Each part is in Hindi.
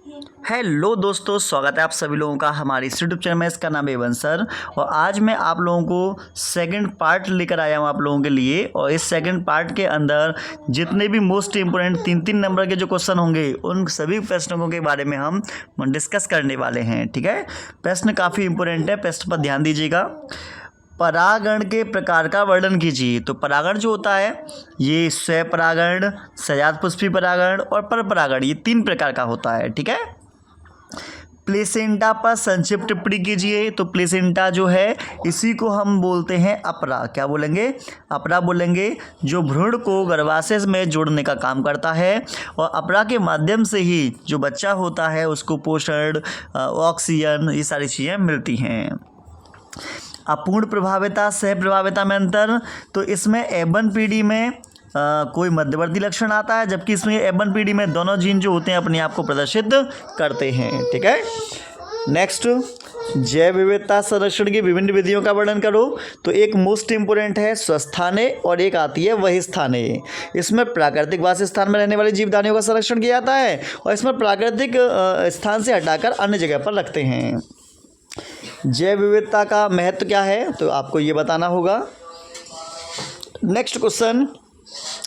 हेलो दोस्तों, स्वागत है आप सभी लोगों का हमारे इस यूट्यूब चैनल में। इसका नाम है एवन सर और आज मैं आप लोगों को सेकंड पार्ट लेकर आया हूँ आप लोगों के लिए। और इस सेकंड पार्ट के अंदर जितने भी मोस्ट इम्पोर्टेंट 3-3 नंबर के जो क्वेश्चन होंगे उन सभी प्रश्नों के बारे में हम डिस्कस करने वाले हैं। ठीक है, प्रश्न काफ़ी इंपॉर्टेंट है, प्रश्न पर ध्यान दीजिएगा। परागण के प्रकार का वर्णन कीजिए। तो परागण जो होता है ये स्वपरागण, सजातपुष्पी परागण और परपरागण, ये 3 प्रकार का होता है। ठीक है, प्लेसेंटा पर संक्षिप्त टिप्पणी कीजिए। तो प्लेसेंटा जो है इसी को हम बोलते हैं अपरा। क्या बोलेंगे? अपरा बोलेंगे, जो भ्रूण को गर्भाशय में जोड़ने का काम करता है। और अपरा के माध्यम से ही जो बच्चा होता है उसको पोषण, ऑक्सीजन, ये सारी चीज़ें मिलती हैं। अपूर्ण प्रभाविता सह प्रभाविता में अंतर। तो इसमें एबन पीढ़ी में कोई मध्यवर्ती लक्षण आता है, जबकि इसमें एबन पीढ़ी में दोनों जीन जो होते हैं अपने आप को प्रदर्शित करते हैं। ठीक है, नेक्स्ट, जैव विविधता संरक्षण की विभिन्न विधियों का वर्णन करो। तो एक मोस्ट इंपोर्टेंट है स्वस्थाने और एक आती है बहिस्थाने। इसमें प्राकृतिक वास स्थान में रहने वाली जीवधानियों का संरक्षण किया जाता है और इसमें प्राकृतिक स्थान से हटाकर अन्य जगह पर रखते हैं। जैव विविधता का महत्व क्या है तो आपको ये बताना होगा। नेक्स्ट क्वेश्चन,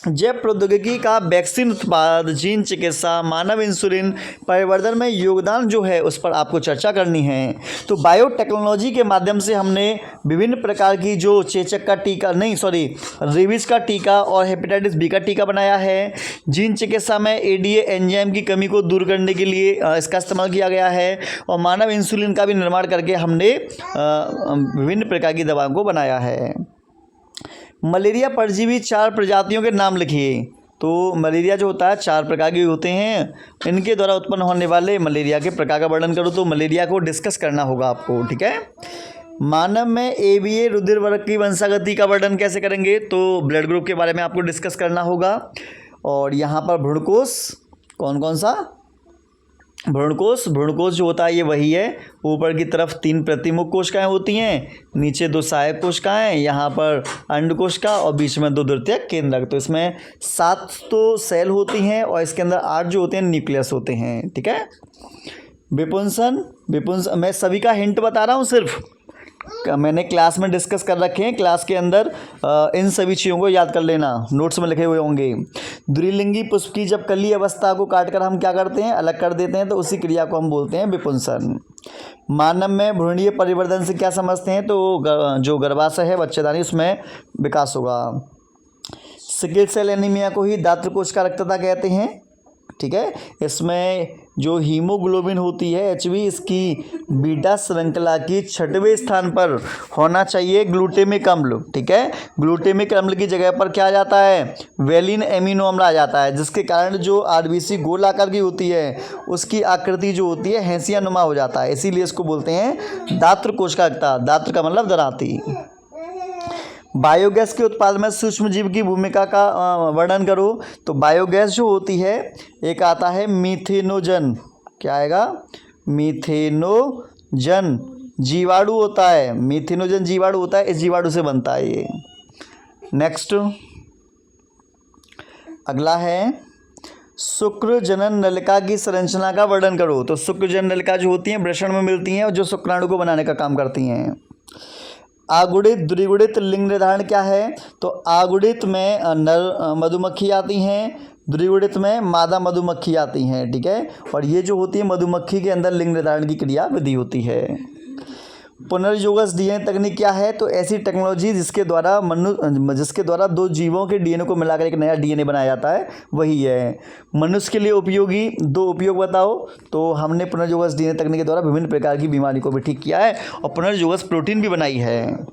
जैव प्रौद्योगिकी का वैक्सीन उत्पाद, जीन चिकित्सा, मानव इंसुलिन परिवर्धन में योगदान जो है उस पर आपको चर्चा करनी है। तो बायोटेक्नोलॉजी के माध्यम से हमने विभिन्न प्रकार की जो चेचक का टीका रेबीज का टीका और हेपेटाइटिस बी का टीका बनाया है। जीन चिकित्सा में एडीए एंजाइम की कमी को दूर करने के लिए इसका इस्तेमाल किया गया है। और मानव इंसुलिन का भी निर्माण करके हमने विभिन्न प्रकार की दवाओं को बनाया है। मलेरिया परजीवी 4 प्रजातियों के नाम लिखिए। तो मलेरिया जो होता है 4 प्रकार के होते हैं, इनके द्वारा उत्पन्न होने वाले मलेरिया के प्रकार का वर्णन करो। तो मलेरिया को डिस्कस करना होगा आपको। ठीक है, मानव में एबीए रुधिर वर्ग की वंशागति का वर्णन कैसे करेंगे तो ब्लड ग्रुप के बारे में आपको डिस्कस करना होगा। और यहाँ पर भ्रूणकोश, कौन कौन सा? भ्रूणकोश जो होता है ये वही है। ऊपर की तरफ 3 प्रतिमुख कोशिकाएं होती हैं, नीचे 2 सहायक कोशिकाएं, यहाँ पर अंड कोशिका और बीच में 2 द्वितीयक केंद्रक। तो इसमें 7 तो सेल होती हैं और इसके अंदर 8 जो होते हैं न्यूक्लियस होते हैं। ठीक है, विपुंसन मैं सभी का हिंट बता रहा हूँ, सिर्फ मैंने क्लास में डिस्कस कर रखे हैं। क्लास के अंदर इन सभी चीज़ों को याद कर लेना, नोट्स में लिखे हुए होंगे। द्विलिंगी पुष्प की जब कली अवस्था को काटकर हम क्या करते हैं, अलग कर देते हैं, तो उसी क्रिया को हम बोलते हैं विपुंसन। मानव में भ्रूणीय परिवर्तन से क्या समझते हैं तो जो गर्भाशय है बच्चेदानी उसमें विकास होगा। सिकल सेल एनीमिया को ही दात्र कोश का रक्तता कहते हैं। ठीक है, इसमें जो हीमोग्लोबिन होती है HB, इसकी बीटा श्रृंखला की 6वें स्थान पर होना चाहिए ग्लूटेमिक अम्ल। ठीक है, ग्लूटेमिक अम्ल की जगह पर क्या आ जाता है, वेलिन एमिनो अम्ल आ जाता है, जिसके कारण जो RBC गोल आकार की होती है उसकी आकृति जो होती है हैंसिया नुमा हो जाता है। इसीलिए इसको बोलते हैं दात्र कोश का रक्तता। दात्र का मतलब दराती। बायोगैस के उत्पादन में सूक्ष्म जीव की भूमिका का वर्णन करो। तो बायोगैस जो होती है एक आता है मीथेनोजन। क्या आएगा? मीथेनोजन जीवाणु होता है। मीथेनोजन जीवाणु होता है, इस जीवाणु से बनता है ये। नेक्स्ट, अगला है शुक्र जनन नलिका की संरचना का वर्णन करो। तो शुक्र जनन नलिका जो होती हैं वृषण में मिलती हैं और जो शुक्राणु को बनाने का काम करती हैं। आगुड़ित द्विगुणित लिंग निर्धारण क्या है तो आगुड़ित में नर मधुमक्खी आती हैं, द्विगुणित में मादा मधुमक्खी आती हैं। ठीक है, और ये जो होती है मधुमक्खी के अंदर लिंग निर्धारण की क्रिया विधि होती है। पुनर्योगस DNA तकनीक क्या है तो ऐसी टेक्नोलॉजी जिसके द्वारा 2 जीवों के DNA को मिलाकर एक नया DNA बनाया जाता है, वही है। मनुष्य के लिए उपयोगी 2 उपयोग बताओ। तो हमने पुनर्योगस DNA तकनीक के द्वारा विभिन्न प्रकार की बीमारी को भी ठीक किया है और पुनर्योगस प्रोटीन भी बनाई है।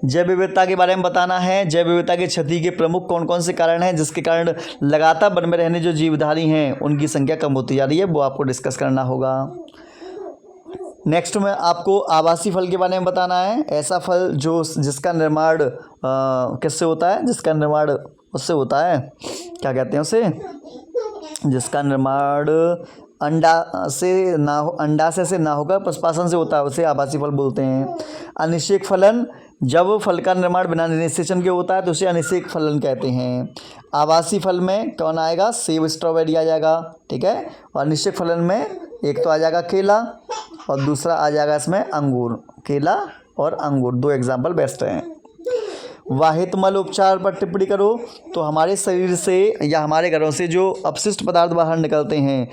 जैव विविधता के बारे में बताना है। जैव विविधता की क्षति के प्रमुख कौन कौन से कारण हैं जिसके कारण लगातार वन में रहने जो जीवधारी हैं उनकी संख्या कम होती जा रही है, वो आपको डिस्कस करना होगा। नेक्स्ट में आपको आभासी फल के बारे में बताना है। ऐसा फल जिसका निर्माण किससे होता है, जिसका निर्माण उससे होता है, क्या कहते हैं उसे, जिसका निर्माण अंडाशय से ना होकर पशुपालन से होता है उसे आभासी फल बोलते हैं। अनिषेक फलन, जब फल का निर्माण बिना निषेचन के होता है तो उसे अनिषेक फलन कहते हैं। आभासी फल में कौन आएगा? सेब, स्ट्रॉबेरी आ जाएगा, ठीक है। और अनिषेक फलन में एक तो आ जाएगा केला और दूसरा आ जाएगा इसमें अंगूर। केला और अंगूर 2 एग्जाम्पल बेस्ट हैं। वाहित मल उपचार पर टिप्पणी करो। तो हमारे शरीर से या हमारे घरों से जो अपशिष्ट पदार्थ बाहर निकलते हैं,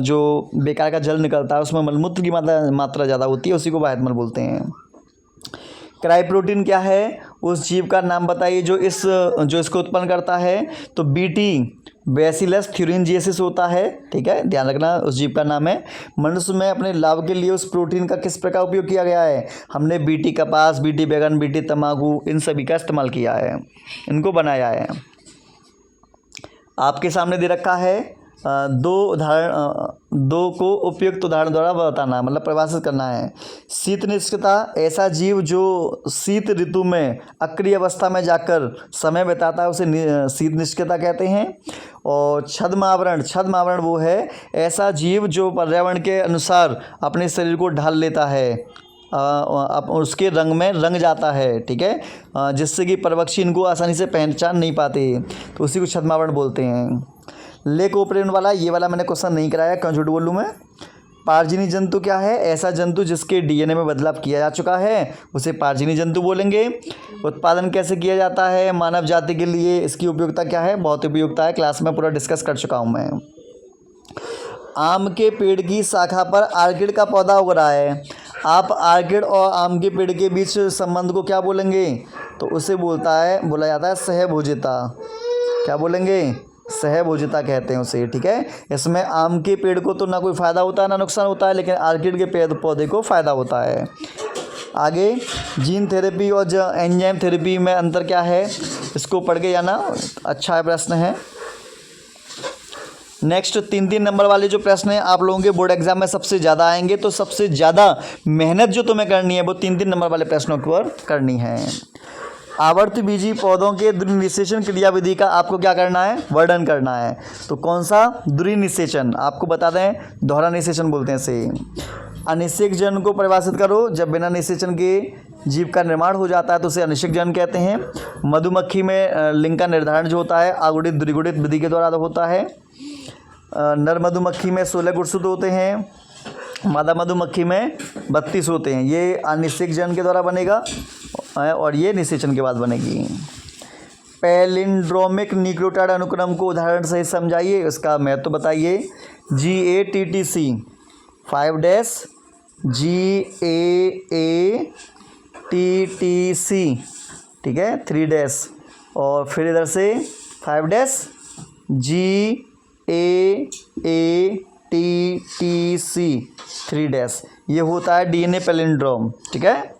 जो बेकार का जल निकलता है, उसमें मलमूत्र की मात्रा ज़्यादा होती है, उसी को वाहित मल बोलते हैं। क्राई प्रोटीन क्या है? उस जीव का नाम बताइए जो इसको उत्पन्न करता है। तो बीटी बैसिलस थ्यूरिंजिएसिस होता है, ठीक है, ध्यान रखना उस जीव का नाम है। मनुष्य में अपने लाभ के लिए उस प्रोटीन का किस प्रकार उपयोग किया गया है? हमने बीटी कपास, बीटी बैगन, बीटी तंबाकू, इन सभी का इस्तेमाल किया है, इनको बनाया है। आपके सामने दे रखा है, दो को उपयुक्त उदाहरण द्वारा बताना, मतलब परिभाषित करना है। शीत निष्क्रियता, ऐसा जीव जो शीत ऋतु में अक्रिय अवस्था में जाकर समय बिताता है उसे शीत निष्क्रियता कहते हैं। और छद्म आवरण वो है ऐसा जीव जो पर्यावरण के अनुसार अपने शरीर को ढाल लेता है, उसके रंग में रंग जाता है, ठीक है, जिससे कि परवक्षी इनको आसानी से पहचान नहीं पाते, तो उसी को छद्मावरण बोलते हैं। लेक ओपरेन वाला, ये वाला मैंने क्वेश्चन नहीं कराया, क्यों झूठ बोलूँ मैं। पारजीनी जंतु क्या है? ऐसा जंतु जिसके डीएनए में बदलाव किया जा चुका है उसे पारजीनी जंतु बोलेंगे। उत्पादन कैसे किया जाता है मानव जाति के लिए, इसकी उपयोगिता क्या है? बहुत उपयोगिता है, क्लास में पूरा डिस्कस कर चुका हूँ मैं। आम के पेड़ की शाखा पर आर्किड का पौधा उग रहा है। आप आर्किड और आम के पेड़ के बीच संबंध को क्या बोलेंगे? तो उसे बोला जाता है सहभोजिता। क्या बोलेंगे? सहभोजिता कहते हैं उसे, ठीक है। इसमें आम के पेड़ को तो ना कोई फ़ायदा होता है ना नुकसान होता है, लेकिन आर्किड के पेड़ पौधे को फ़ायदा होता है। आगे जीन थेरेपी और एंजाइम थेरेपी में अंतर क्या है? इसको पढ़ के जाना, अच्छा प्रश्न है। नेक्स्ट 3 नंबर वाले जो प्रश्न हैं आप लोगों के बोर्ड एग्जाम में सबसे ज़्यादा आएंगे, तो सबसे ज़्यादा मेहनत जो तुम्हें करनी है वो 3 नंबर वाले प्रश्नों पर करनी है। आवर्तबीजी पौधों के द्विनिषेचन क्रियाविधि का आपको क्या करना है? वर्णन करना है। तो कौन सा? द्विनिषेचन, आपको बता दें दोहरा निषेचन बोलते हैं इसे। अनिषेक जन को परिभाषित करो। जब बिना निषेचन के जीव का निर्माण हो जाता है तो उसे अनिषेक जन कहते हैं। मधुमक्खी में लिंग का निर्धारण जो होता है आगुणित द्विगुणित विधि के द्वारा होता है। नर मधुमक्खी में 16 गुणसूत्र होते हैं, मादा मधुमक्खी में 32 होते हैं। ये अनिषेक जन के द्वारा बनेगा और ये निषेचन के बाद बनेगी। पैलिंड्रोमिक न्यूक्लियोटाइड अनुक्रम को उदाहरण सहित समझाइए, इसका महत्व बताइए। GATTC 5' GAATTC, ठीक है, 3' और फिर इधर से 5' GAATTC 3', ये होता है DNA पैलिंड्रोम, ठीक है।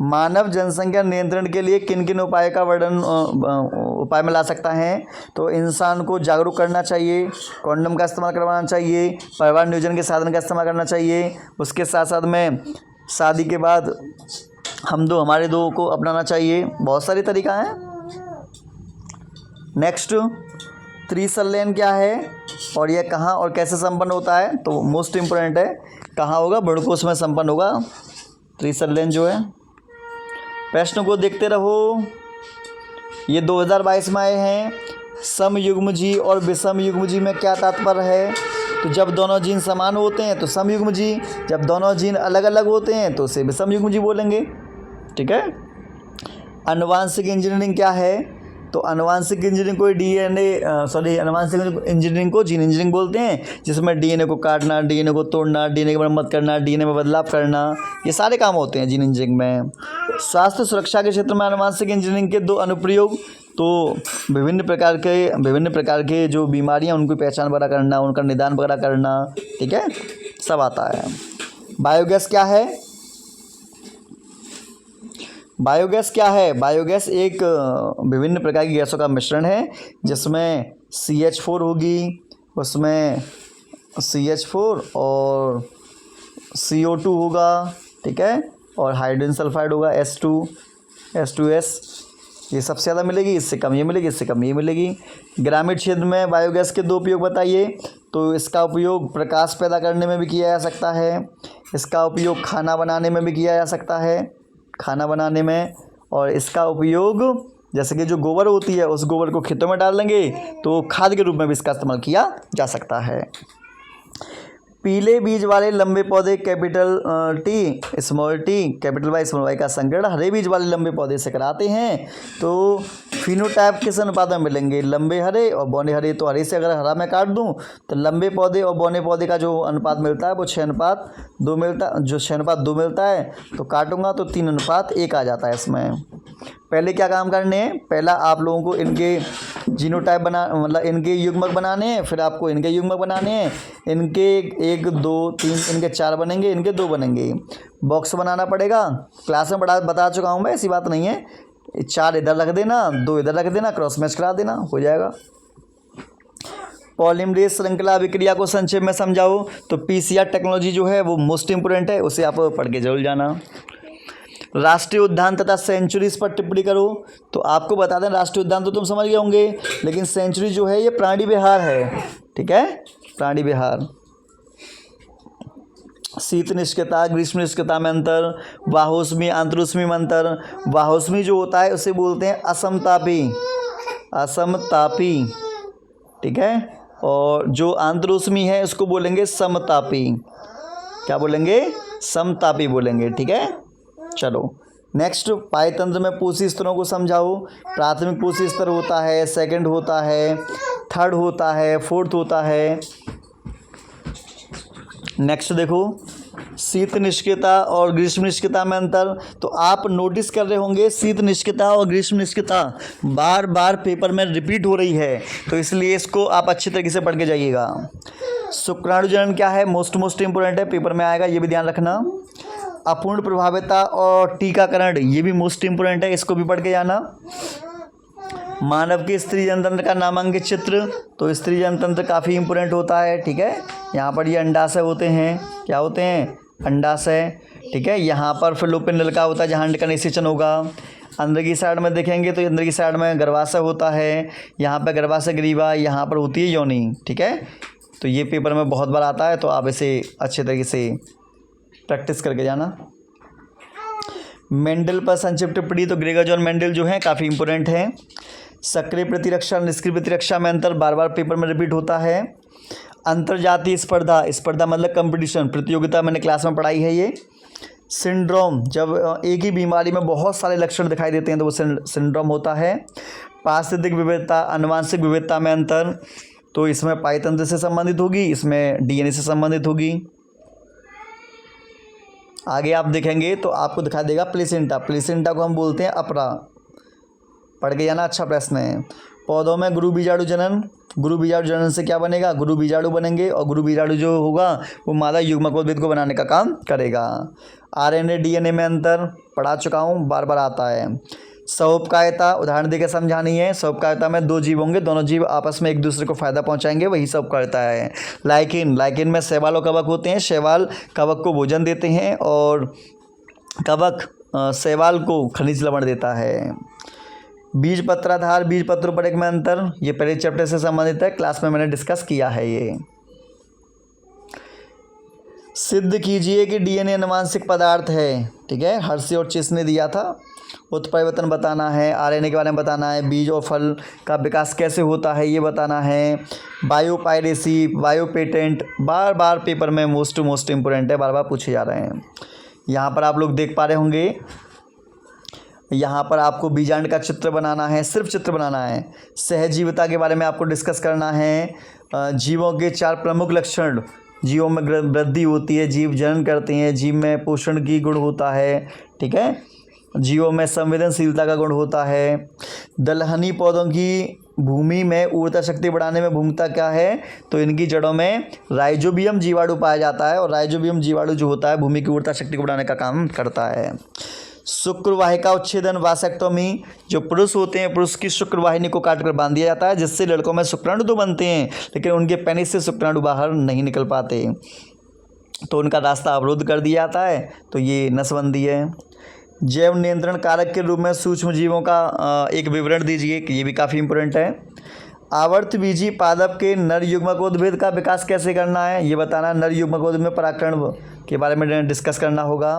मानव जनसंख्या नियंत्रण के लिए किन किन उपाय का वर्णन उपाय में ला सकता है? तो इंसान को जागरूक करना चाहिए, कॉन्डम का इस्तेमाल करवाना चाहिए, परिवार नियोजन के साधन का इस्तेमाल करना चाहिए, उसके साथ साथ में शादी के बाद हमारे दो को अपनाना चाहिए। बहुत सारे तरीका हैं। नेक्स्ट त्रिसंलयन क्या है और यह कहाँ और कैसे संपन्न होता है? तो मोस्ट इम्पोर्टेंट है, कहाँ होगा? भ्रूणकोश में संपन्न होगा त्रिसंलयन जो है। प्रश्न को देखते रहो, ये 2022 में आए हैं। समयुग्मजी और विषमयुग्मजी में क्या तात्पर्य है? तो जब दोनों जीन समान होते हैं तो समयुग्मजी, जब दोनों जीन अलग अलग होते हैं तो उसे विषमयुग्मजी बोलेंगे, ठीक है। आनुवांशिक इंजीनियरिंग क्या है? तो आनुवांशिक इंजीनियरिंग को आनुवांशिक इंजीनियरिंग को जीन इंजीनियरिंग बोलते हैं, जिसमें डीएनए को काटना, डीएनए को तोड़ना, डीएनए की मरम्मत करना, डीएनए में बदलाव करना, ये सारे काम होते हैं जीन इंजीनियरिंग में। स्वास्थ्य सुरक्षा के क्षेत्र में आनुवांशिक इंजीनियरिंग के 2 अनुप्रयोग, तो विभिन्न प्रकार के जो बीमारियां उनकी पहचान वगैरह करना, उनका निदान वगैरह करना, ठीक है, सब आता है। बायोगैस क्या है? बायोगैस क्या है? बायोगैस एक विभिन्न प्रकार की गैसों का मिश्रण है, जिसमें CH4 होगी, उसमें CH4 और CO2 होगा, ठीक है, और हाइड्रोजन सल्फाइड होगा, H2S, ये सबसे ज़्यादा मिलेगी, इससे कम ये मिलेगी, इससे कम ये मिलेगी। ग्रामीण क्षेत्र में बायोगैस के 2 उपयोग बताइए। तो इसका उपयोग प्रकाश पैदा करने में भी किया जा सकता है, इसका उपयोग खाना बनाने में भी किया जा सकता है, खाना बनाने में। और इसका उपयोग जैसे कि जो गोबर होती है उस गोबर को खेतों में डाल देंगे तो खाद के रूप में भी इसका इस्तेमाल किया जा सकता है। पीले बीज वाले लंबे पौधे capital T small T capital Y small Y का संकरण हरे बीज वाले लंबे पौधे से कराते हैं। तो फिनोटाइप किस अनुपात में मिलेंगे, लंबे हरे और बौने हरे। तो हरे से अगर हरा मैं काट दूं तो लंबे पौधे और बौने पौधे का जो अनुपात मिलता है वो 6:2 मिलता, जो 6:2 मिलता है। तो काटूंगा तो 3:1 आ जाता है इसमें। पहले क्या काम करने हैं, पहला आप लोगों को इनके जीनोटाइप मतलब इनके युग्मक बनाने हैं, फिर आपको इनके युग्मक बनाने हैं। इनके 1 2 3 इनके 4 बनेंगे, इनके 2 बनेंगे। बॉक्स बनाना पड़ेगा, क्लास में बता चुका हूँ मैं, ऐसी बात नहीं है। 4 इधर रख देना, 2 इधर रख देना, क्रॉस मैच करा देना, हो जाएगा। पॉलीमरेज श्रृंखला अभिक्रिया को संक्षेप में समझाओ। तो पीसीआर टेक्नोलॉजी जो है वो मोस्ट इंपोर्टेंट है, उसे आप पढ़ के जरूर जाना। राष्ट्रीय उद्यान तथा सेंचुरीज पर टिप्पणी करो। तो आपको बता दें, राष्ट्रीय उद्यान तो तुम समझ गए होंगे, लेकिन सेंचुरी जो है ये प्राणी विहार है, ठीक है, प्राणी विहार। शीत निष्क्रियता ग्रीष्म निष्क्रियता में अंतर, वाहोष्मी अंतरोष्मी में अंतर। वाहोष्मी जो होता है उसे बोलते हैं असमतापी, असमतापी, ठीक है। और जो अंतरोष्मी है उसको बोलेंगे समतापी। क्या बोलेंगे, समतापी बोलेंगे, ठीक है। चलो नेक्स्ट, पायतंत्र में पोषी स्तरों को समझाओ। प्राथमिक पोषी स्तर होता है, सेकंड होता है, थर्ड होता है, फोर्थ होता है। नेक्स्ट देखो, शीत निष्क्रियता और ग्रीष्म निष्क्रियता में अंतर। तो आप नोटिस कर रहे होंगे शीत निष्क्रियता और ग्रीष्म निष्क्रियता बार बार पेपर में रिपीट हो रही है, तो इसलिए इसको आप अच्छी तरीके से पढ़ के जाइएगा। शुक्राणु जनन क्या है, मोस्ट इंपोर्टेंट है, पेपर में आएगा, ये भी ध्यान रखना। अपूर्ण प्रभाविता और टीकाकरण, ये भी मोस्ट इंपोर्टेंट है, इसको भी पढ़ के जाना। मानव के स्त्री जनतंत्र का नामांकित चित्र। तो स्त्री जनतंत्र काफ़ी इंपोर्टेंट होता है, ठीक है। यहाँ पर ये अंडाशय होते हैं, क्या होते हैं, अंडाशय, ठीक है। यहाँ पर फैलोपियन नलिका होता है जहाँ अंड का निषेचन होगा। अंदर की साइड में देखेंगे तो अंदर की साइड में गर्भाशय होता है, यहाँ पर गर्भाशय ग्रीवा, यहाँ पर होती है योनि, ठीक है। तो ये पेपर में बहुत बार आता है, तो आप इसे अच्छे तरीके से प्रैक्टिस करके जाना। मेंडल पर संक्षिप्त टिप्पणी। तो ग्रेगर जॉन मेंडल जो है काफ़ी इंपोर्टेंट है। सक्रिय प्रतिरक्षा निष्क्रिय प्रतिरक्षा में अंतर बार बार पेपर में रिपीट होता है। अंतर्जातीय स्पर्धा, स्पर्धा मतलब कंपटीशन, प्रतियोगिता, मैंने क्लास में पढ़ाई है ये। सिंड्रोम, जब एक ही बीमारी में बहुत सारे लक्षण दिखाई देते हैं तो वो सिंड्रोम होता है। पारिस्थितिक विविधता अनुवांशिक विविधता में अंतर। तो इसमें पायतंत्र से संबंधित होगी, इसमें डीएनए से संबंधित होगी। आगे आप देखेंगे तो आपको दिखाई देगा प्लेसेंटा, प्लेसेंटा को हम बोलते हैं अपरा, पढ़ के जाना, अच्छा प्रश्न है। पौधों में गुरु बीजाणु जनन, गुरु बीजाणु जनन से क्या बनेगा, गुरु बीजाणु बनेंगे, और गुरु बीजाणु जो होगा वो मादा युग्मकोद्भिद को बनाने का काम करेगा। आरएनए डीएनए में अंतर पढ़ा चुका हूँ, बार बार आता है। सौपकायता, उदाहरण देकर समझानी है। सौपकायता में 2 जीव होंगे, दोनों जीव आपस में एक दूसरे को फायदा पहुंचाएंगे, वही सौपकायता है। लाइकिन, लाइकिन में शैवाल और कवक होते हैं, शैवाल कवक को भोजन देते हैं और कवक शैवाल को खनिज लवण देता है। बीज पत्राधार बीज पत्रोपरक में अंतर, ये पहले चैप्टर से संबंधित है, क्लास में मैंने डिस्कस किया है ये। सिद्ध कीजिए कि डीएनए अनुवांशिक पदार्थ है, ठीक है, हर्षी और चिस ने दिया था। उत्परिवर्तन बताना है, आरएनए के बारे में बताना है, बीज और फल का विकास कैसे होता है ये बताना है। बायोपायरेसी, बायो पेटेंट बार बार पेपर में मोस्ट इंपोर्टेंट है, बार बार पूछे जा रहे हैं। यहाँ पर आप लोग देख पा रहे होंगे, यहाँ पर आपको बीजांड का चित्र बनाना है, सिर्फ चित्र बनाना है। सहजीविता के बारे में आपको डिस्कस करना है। जीवों के 4 प्रमुख लक्षण, जीवों में वृद्धि होती है, जीव जनन करते हैं, जीव में पोषण की गुण होता है, ठीक है। जीवों में संवेदनशीलता का गुण होता है। दलहनी पौधों की भूमि में ऊर्जा शक्ति बढ़ाने में भूमिका क्या है, तो इनकी जड़ों में राइजोबियम जीवाणु पाया जाता है, और राइजोबियम जीवाणु जो होता है भूमि की ऊर्जा शक्ति को बढ़ाने का काम करता है। शुक्रवाहिका उच्छेदन वासेक्टोमी, जो पुरुष होते हैं पुरुष की शुक्रवाहिनी को काटकर बांध दिया जाता है, जिससे लड़कों में शुक्राणु तो बनते हैं लेकिन उनके पेनिस से शुक्राणु बाहर नहीं निकल पाते, तो उनका रास्ता अवरुद्ध कर दिया जाता है, तो ये नसबंदी है। जैव नियंत्रण कारक के रूप में सूक्ष्म जीवों का एक विवरण दीजिए, कि ये भी काफ़ी इंपॉर्टेंट है। आवर्तबीजी पादप के नर युग्मकोद्भिद का विकास कैसे करना है, ये बताना है। नर युग्मकोद्भिद में परागकण के बारे में डिस्कस करना होगा।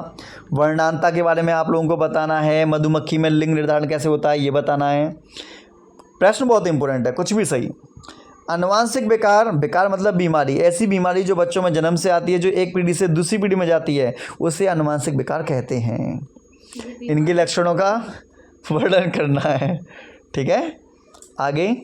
वर्णांता के बारे में आप लोगों को बताना है। मधुमक्खी में लिंग निर्धारण कैसे होता है, ये बताना है। प्रश्न बहुत इंपॉर्टेंट है, कुछ भी सही। आनुवांशिक विकार, विकार मतलब बीमारी, ऐसी बीमारी जो बच्चों में जन्म से आती है, जो एक पीढ़ी से दूसरी पीढ़ी में जाती है, उसे आनुवांशिक विकार कहते हैं। इनके लक्षणों का वर्णन करना है, ठीक है। आगे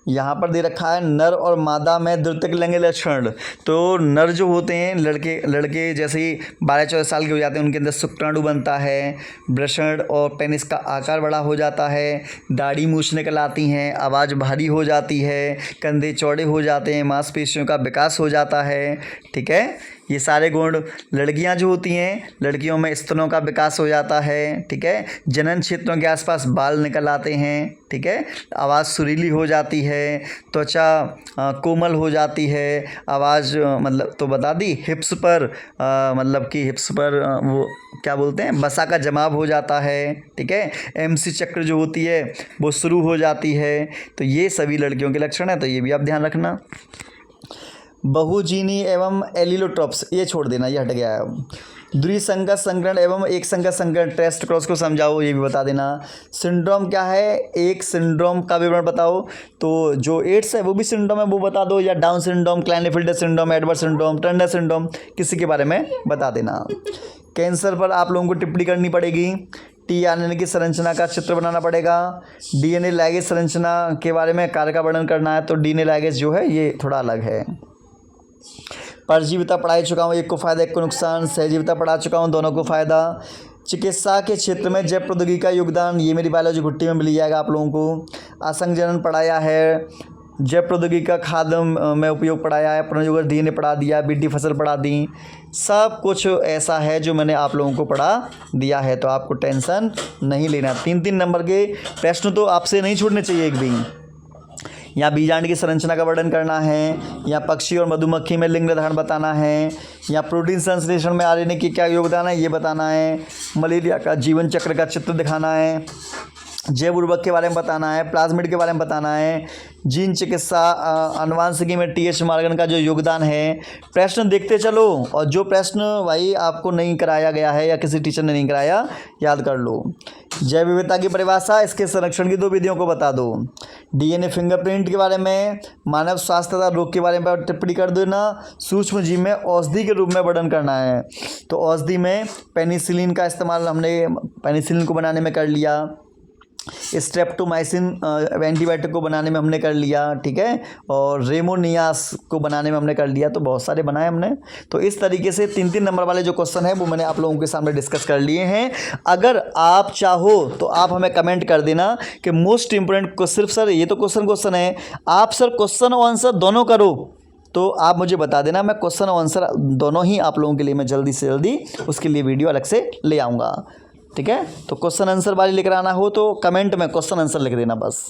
यहाँ पर दे रखा है नर और मादा में द्वितीयक लैंगिक लक्षण। तो नर जो होते हैं, लड़के जैसे ही 12-14 साल के हो जाते हैं, उनके अंदर शुक्राणु बनता है, वृषण और पेनिस का आकार बड़ा हो जाता है, दाढ़ी मूछ निकल आती हैं, आवाज़ भारी हो जाती है, कंधे चौड़े हो जाते हैं, मांसपेशियों का विकास हो जाता है, ठीक है। ये सारे गुण। लड़कियां जो होती हैं, लड़कियों में स्तनों का विकास हो जाता है, ठीक है। जनन क्षेत्रों के आसपास बाल निकल आते हैं, ठीक है। आवाज़ सुरीली हो जाती है, त्वचा कोमल हो जाती है, आवाज़ मतलब तो बता दी। हिप्स पर मतलब कि हिप्स पर वो क्या बोलते हैं, बसा का जमाव हो जाता है, ठीक है। MC चक्र जो होती है वो शुरू हो जाती है। तो ये सभी लड़कियों के लक्षण हैं, तो ये भी आप ध्यान रखना। बहुजीनी एवं एलिलोट्रॉप्स, ये छोड़ देना, ये हट गया है। द्विसंगत संकरण एवं एक संगत संकरण, टेस्ट क्रॉस को समझाओ, ये भी बता देना। सिंड्रोम क्या है, एक सिंड्रोम का विवरण बताओ। तो जो एड्स है वो भी सिंड्रोम है, वो बता दो, या down syndrome, Klinefelter syndrome, Edward syndrome, Turner syndrome, किसी के बारे में बता देना। कैंसर पर आप लोगों को टिप्पणी करनी पड़ेगी। tRNA की संरचना का चित्र बनाना पड़ेगा। DNA लाइगेज संरचना के बारे में कार्य का वर्णन करना है। तो DNA लाइगेज जो है ये थोड़ा अलग है। परजीविता पढ़ा चुका हूँ, एक को फ़ायदा एक को नुकसान। सहजीविता पढ़ा चुका हूँ, दोनों को फ़ायदा। चिकित्सा के क्षेत्र में जैव प्रौद्योगिकी का योगदान, ये मेरी बायोलॉजी घुट्टी में मिल जाएगा आप लोगों को। आसंजनन पढ़ाया है, जैव प्रौद्योगिकी का खाद्य में उपयोग पढ़ाया है, पुनर्योगज DNA पढ़ा दिया, बीटी फसल पढ़ा दी। सब कुछ ऐसा है जो मैंने आप लोगों को पढ़ा दिया है, तो आपको टेंशन नहीं लेना। 3-3 नंबर के प्रश्न तो आपसे नहीं छूटने चाहिए एक भी। या बीजांड की संरचना का वर्णन करना है, या पक्षी और मधुमक्खी में लिंग निर्धारण बताना है, या प्रोटीन संश्लेषण में RNA की क्या योगदान है ये बताना है, मलेरिया का जीवन चक्र का चित्र दिखाना है, जैव उर्वरक के बारे में बताना है, प्लाज्मिड के बारे में बताना है, जीन चिकित्सा आनुवांशिकी में TH मॉर्गन का जो योगदान है। प्रश्न देखते चलो, और जो प्रश्न भाई आपको नहीं कराया गया है या किसी टीचर ने नहीं कराया, याद कर लो। जैव विविधता की परिभाषा, इसके संरक्षण की 2 विधियों को बता दो। DNA फिंगरप्रिंट के बारे में, मानव स्वास्थ्य तथा रोग के बारे में टिप्पणी कर देना। सूक्ष्म जीव में औषधि के रूप में वर्णन करना है। तो औषधि में पेनिसिलिन का इस्तेमाल हमने पेनिसिलिन को बनाने में कर लिया, स्ट्रेप्टोमाइसिन एंटीबायोटिक को बनाने में हमने कर लिया, ठीक है, और रेमोनियास को बनाने में हमने कर लिया। तो बहुत सारे बनाए हमने। तो इस तरीके से 3-3 नंबर वाले जो क्वेश्चन है वो मैंने आप लोगों के सामने डिस्कस कर लिए हैं। अगर आप चाहो तो आप हमें कमेंट कर देना कि मोस्ट इंपोर्टेंट को सिर्फ सर ये तो क्वेश्चन है, आप सर क्वेश्चन और आंसर दोनों करो, तो आप मुझे बता देना, मैं क्वेश्चन और आंसर दोनों ही आप लोगों के लिए मैं जल्दी से जल्दी उसके लिए वीडियो अलग से ले आऊँगा, ठीक है। तो क्वेश्चन आंसर वाली लेकर आना हो तो कमेंट में क्वेश्चन आंसर लिख देना बस।